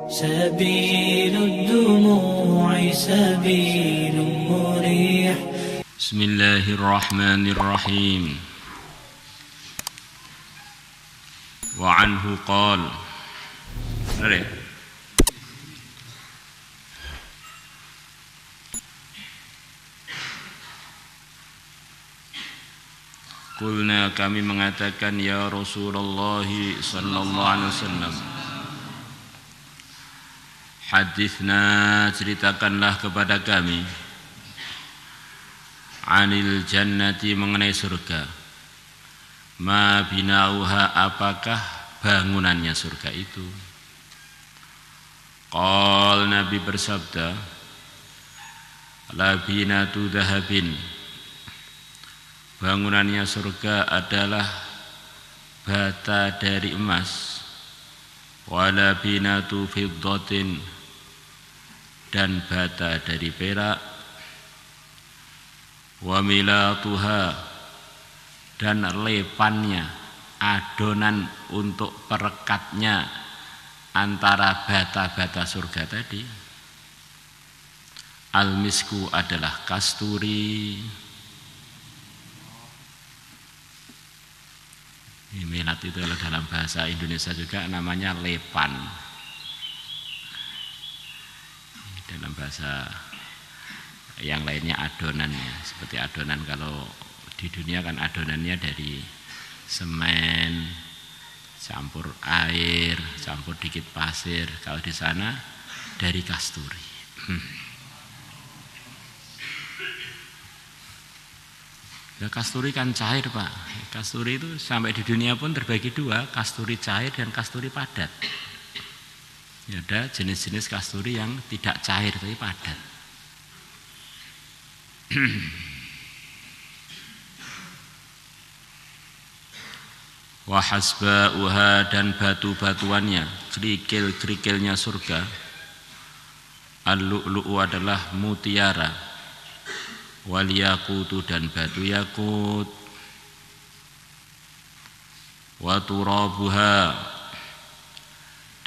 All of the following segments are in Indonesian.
سبيل الدموع سبيل مريح. بسم الله الرحمن الرحيم. وعنه قال. Qulna, kami mengatakan, ya Rasulullah sallallahu alaihi wasallam, hadithna, ceritakanlah kepada kami, anil jannati, mengenai surga, ma binauha, apakah bangunannya surga itu. Qal, Nabi bersabda, labinatu dhahabin, bangunannya surga adalah bata dari emas, wala binatu fiddatin, dan bata dari perak, wa milatuha, dan lepannya, adonan untuk perekatnya antara bata-bata surga tadi, al-misku, adalah kasturi. Milat itu dalam bahasa Indonesia juga namanya lepan. Dalam bahasa yang lainnya adonannya, seperti adonan kalau di dunia kan adonannya dari semen, campur air, campur dikit pasir. Kalau di sana dari kasturi. Nah, kasturi kan cair, Pak. Kasturi itu sampai di dunia pun terbagi dua, kasturi cair dan kasturi padat. Ya, ada jenis-jenis kasturi yang tidak cair tapi padat. Wa hasba'uha, dan batu-batuannya, kerikil-kerikilnya surga, al-lu'lu'u, adalah mutiara, wal yaqutu, dan batu yakut, wa turabuha,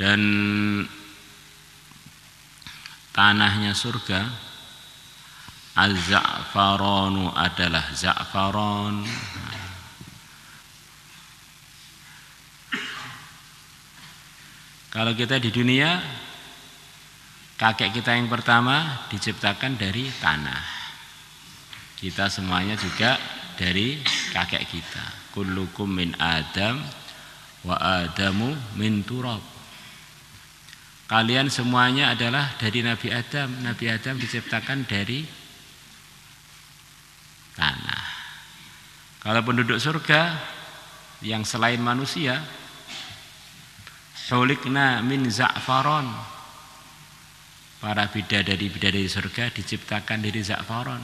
dan tanahnya surga, az-za'faranu, adalah za'faron. Kalau kita di dunia, kakek kita yang pertama diciptakan dari tanah. Kita semuanya juga dari kakek kita. Kullukum min Adam wa Adamu min turab. Kalian semuanya adalah dari Nabi Adam. Nabi Adam diciptakan dari tanah. Kalau penduduk surga yang selain manusia, khuliqna min za'faron. Para bidadari-bidadari surga diciptakan dari za'faron.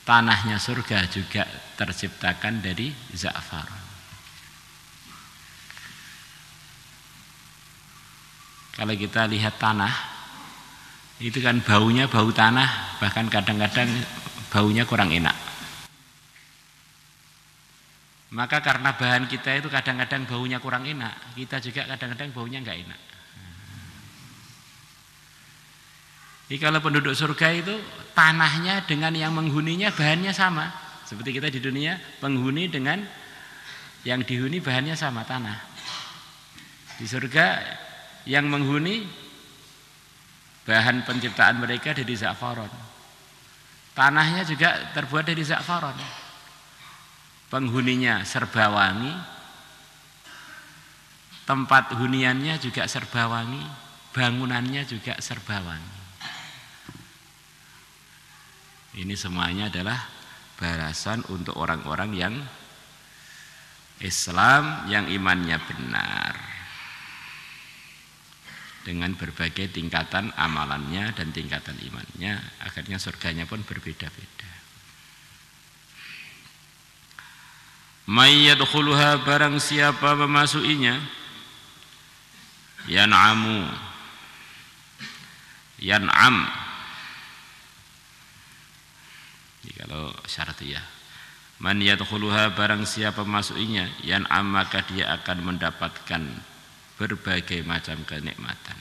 Tanahnya surga juga terciptakan dari za'faron. Kalau kita lihat tanah, itu kan baunya bau tanah, bahkan kadang-kadang baunya kurang enak. Maka karena bahan kita itu kadang-kadang baunya kurang enak, kita juga kadang-kadang baunya enggak enak. Jadi kalau penduduk surga itu tanahnya dengan yang menghuninya bahannya sama. Seperti kita di dunia, penghuni dengan yang dihuni bahannya sama, tanah. Di surga yang menghuni bahan penciptaan mereka dari za'faron. Tanahnya juga terbuat dari za'faron. Penghuninya serba wangi, tempat huniannya juga serba wangi, bangunannya juga serba wangi. Ini semuanya adalah balasan untuk orang-orang yang Islam, yang imannya benar, dengan berbagai tingkatan amalannya dan tingkatan imannya. Akhirnya surganya pun berbeda-beda. May yadkhuluha, barang siapa memasukinya, yan'am, kalau syartiyah, man yadkhuluha, barang siapa masukinya, yan'am, maka dia akan mendapatkan berbagai macam kenikmatan.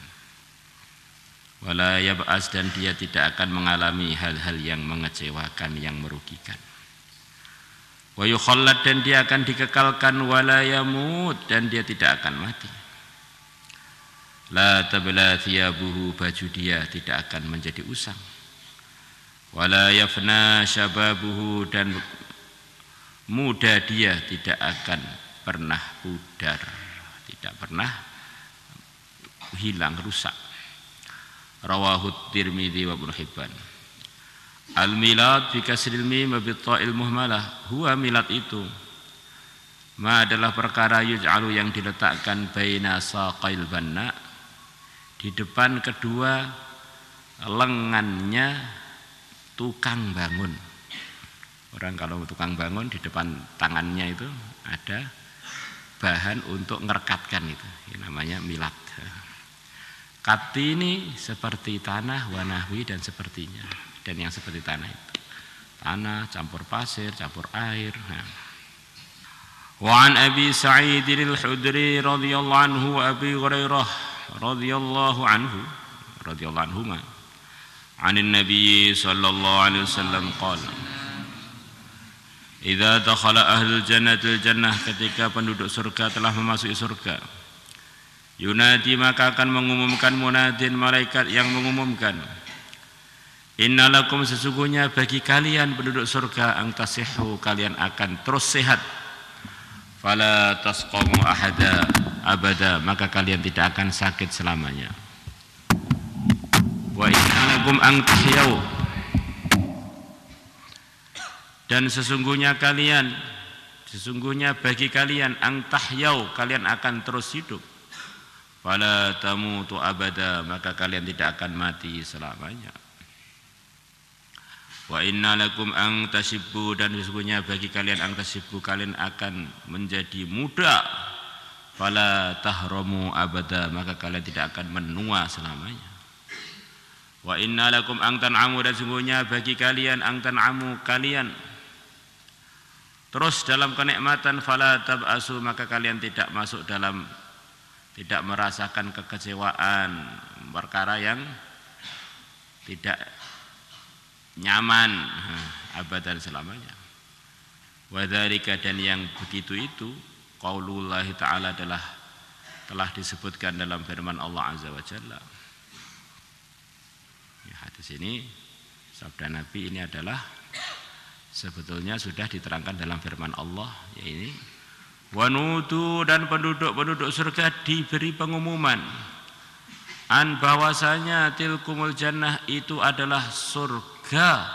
Wala yab'as, dan dia tidak akan mengalami hal-hal yang mengecewakan, yang merugikan. Wa yukhallad, dan dia akan dikekalkan. Wala yamut, dan dia tidak akan mati. La tabla thiyabuhu, baju dia tidak akan menjadi usang. Wala yafna syababuhu, dan muda dia tidak akan pernah pudar, tidak pernah hilang, rusak. Rawahu Tirmidzi wa Ibnu Hibban. Al-milad bi kasril mim wa bi ta'il muhmalah. Huwa milad itu ma adalah perkara yuj'alu yang diletakkan baina saqail banna, di depan kedua lengannya tukang bangun. Orang kalau tukang bangun di depan tangannya itu ada bahan untuk ngerekatkan itu. Ini namanya milad. Kati ini seperti tanah, wanahwi, dan sepertinya, dan yang seperti tanah itu. Tanah campur pasir, campur air. Wa an Abi Sa'id al-Khudri radhiyallahu anhu wa Abi Hurairah radhiyallahu anhuma. Anin Nabi sallallahu alaihi wasallam qala: Idza dakhala ahlul jannati al-jannah, ketika penduduk surga telah memasuki surga, yunadi, maka akan mengumumkan munadin, malaikat yang mengumumkan, innalakum, sesungguhnya bagi kalian penduduk surga, angtasihu, kalian akan terus sehat, fala tasqamu ahada abada, maka kalian tidak akan sakit selamanya. Wa innalakum angtahyau, dan sesungguhnya bagi kalian angtahyau, kalian akan terus hidup. Fala tamutu abada, maka kalian tidak akan mati selamanya. Wa inna lakum ang tasibbu, dan sesungguhnya bagi kalian ang tasibbu, kalian akan menjadi muda. Fala tahramu abada, maka kalian tidak akan menua selamanya. Wa inna lakum ang tan'amu, dan sesungguhnya bagi kalian ang tan'amu, kalian terus dalam kenikmatan. Fala tab'asu, maka kalian tidak merasakan kekecewaan, perkara yang tidak nyaman abadan selamanya. Wa dzalika, dan yang begitu itu, qaulullah ta'ala, telah disebutkan dalam firman Allah azza wa jalla. Ya, hadis ini, sabda Nabi ini adalah sebetulnya sudah diterangkan dalam firman Allah, yaitu wanutu, dan penduduk surga diberi pengumuman, an, bahwasanya tilkumul jannah, itu adalah surga.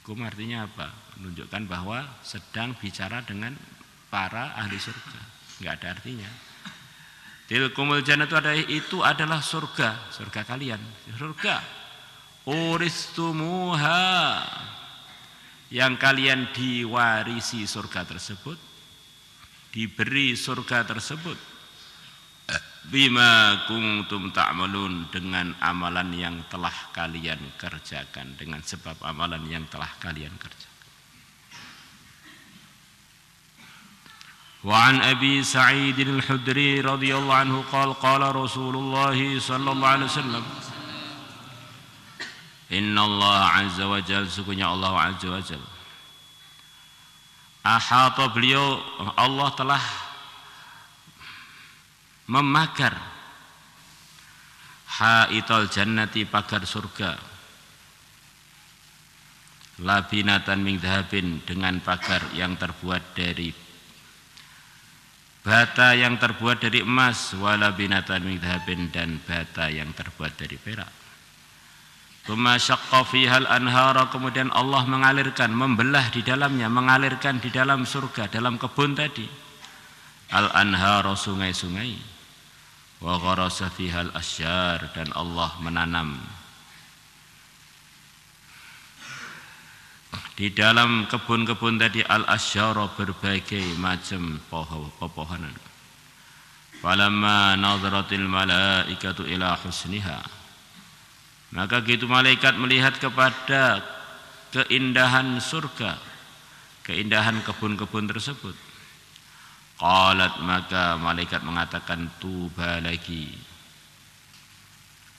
Kum artinya apa? Menunjukkan bahwa sedang bicara dengan para ahli surga. Enggak ada artinya. Tilkumul jannah itu adalah surga, surga kalian, surga. Uristumuha, yang kalian diwarisi surga tersebut, diberi surga tersebut, bima kuntum ta'malun, dengan amalan yang telah kalian kerjakan, dengan sebab amalan yang telah kalian kerjakan. Wa an Abi Sa'id al-Khudri radhiyallahu anhu qala Rasulullah sallallahu alaihi wasallam, Inna Allah azza wa jalla, sesungguhnya Allah azza wa jalla, ahata, beliau Allah telah memagar haital jannati, pagar surga, labinatan min dhahabin, dengan pagar yang terbuat dari bata yang terbuat dari emas, walabinatan min dhahabin, dan bata yang terbuat dari perak. Tsumma syaqqa fihal anhara, kemudian Allah mengalirkan, membelah di dalamnya, mengalirkan di dalam surga, dalam kebun tadi, al anhara, sungai-sungai, wa gharasa fihal asyar, dan Allah menanam di dalam kebun-kebun tadi al asyara, berbagai macam pepohonan. Falamma nadharatil malaikatu ila husniha, maka gitu malaikat melihat kepada ke keindahan surga, keindahan kebun-kebun tersebut. Qalat, maka malaikat mengatakan, tuba lagi,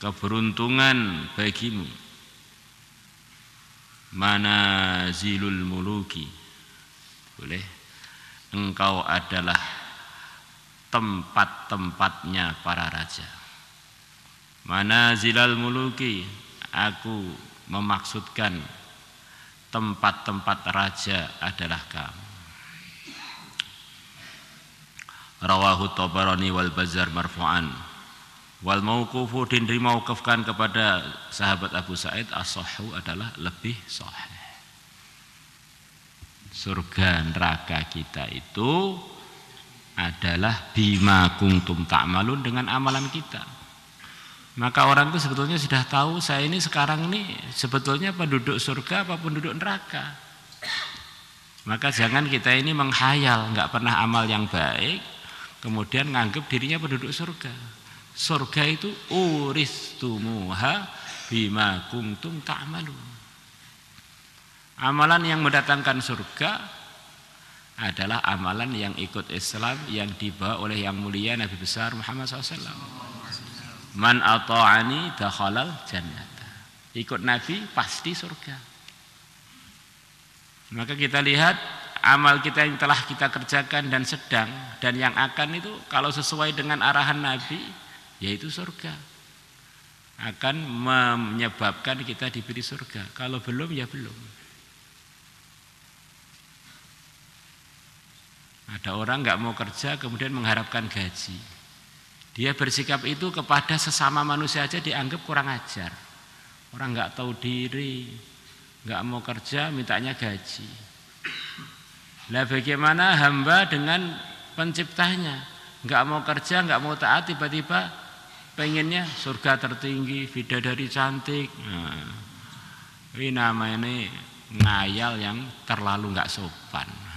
keberuntungan bagimu, manazilul muluki, boleh, engkau adalah tempat-tempatnya para raja. Manazilal muluki, aku memaksudkan tempat-tempat raja adalah kamu. Rawahu Tabarani wal Bazzar marfu'an wal mauqufu, dan dimauqufkan kepada sahabat Abu Sa'id, as-sahhu adalah lebih sahih. Surga neraka kita itu adalah bima kuntum ta'malun, dengan amalan kita. Maka orang itu sebetulnya sudah tahu, saya ini sekarang ini sebetulnya penduduk surga apa penduduk neraka. Maka jangan kita ini menghayal, nggak pernah amal yang baik, kemudian nganggap dirinya penduduk surga. Surga itu uristumuha bima kuntum ta'malun. Amalan yang mendatangkan surga adalah amalan yang ikut Islam, yang dibawa oleh yang mulia Nabi besar Muhammad SAW. Man ata'ani dakhalal jannata. Ikut Nabi pasti surga. Maka kita lihat amal kita yang telah kita kerjakan dan sedang dan yang akan itu, kalau sesuai dengan arahan Nabi, yaitu surga, akan menyebabkan kita diberi surga. Kalau belum, ya belum. Ada orang nggak mau kerja kemudian mengharapkan gaji. Dia bersikap itu kepada sesama manusia aja dianggap kurang ajar. Orang nggak tahu diri, nggak mau kerja, mintanya gaji. Lah bagaimana hamba dengan penciptanya? Nggak mau kerja, nggak mau taat, tiba-tiba pengennya surga tertinggi, bidadari cantik. Nah, ini namanya ngayal yang terlalu nggak sopan.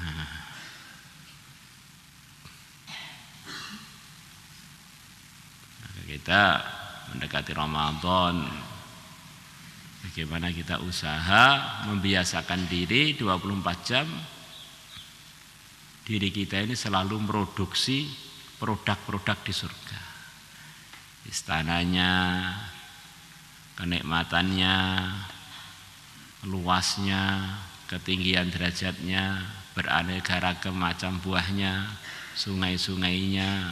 Kita mendekati Ramadan, bagaimana kita usaha membiasakan diri 24 jam diri kita ini selalu memproduksi produk-produk di surga. Istananya, kenikmatannya, luasnya, ketinggian derajatnya, beraneka ragam macam buahnya, sungai-sungainya,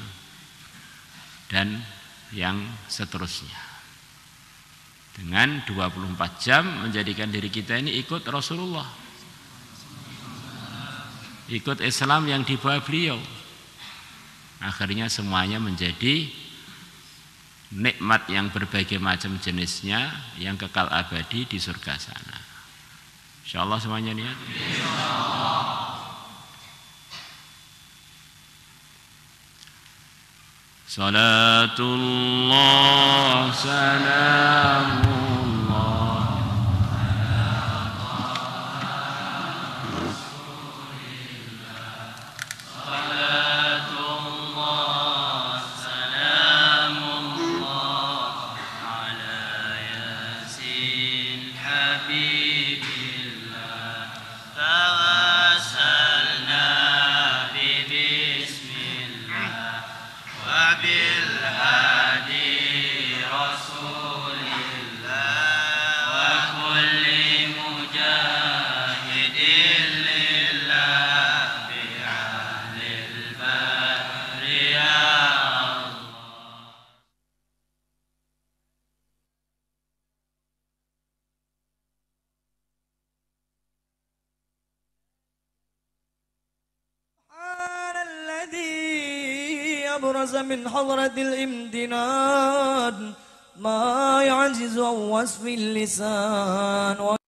dan yang seterusnya. Dengan 24 jam menjadikan diri kita ini ikut Rasulullah, ikut Islam yang dibawa beliau. Akhirnya semuanya menjadi nikmat yang berbagai macam jenisnya yang kekal abadi di surga sana. Insyaallah semuanya niat. Salatullah salamullah أبرز من حضرة الامتنان ما يعجز عن وصف اللسان.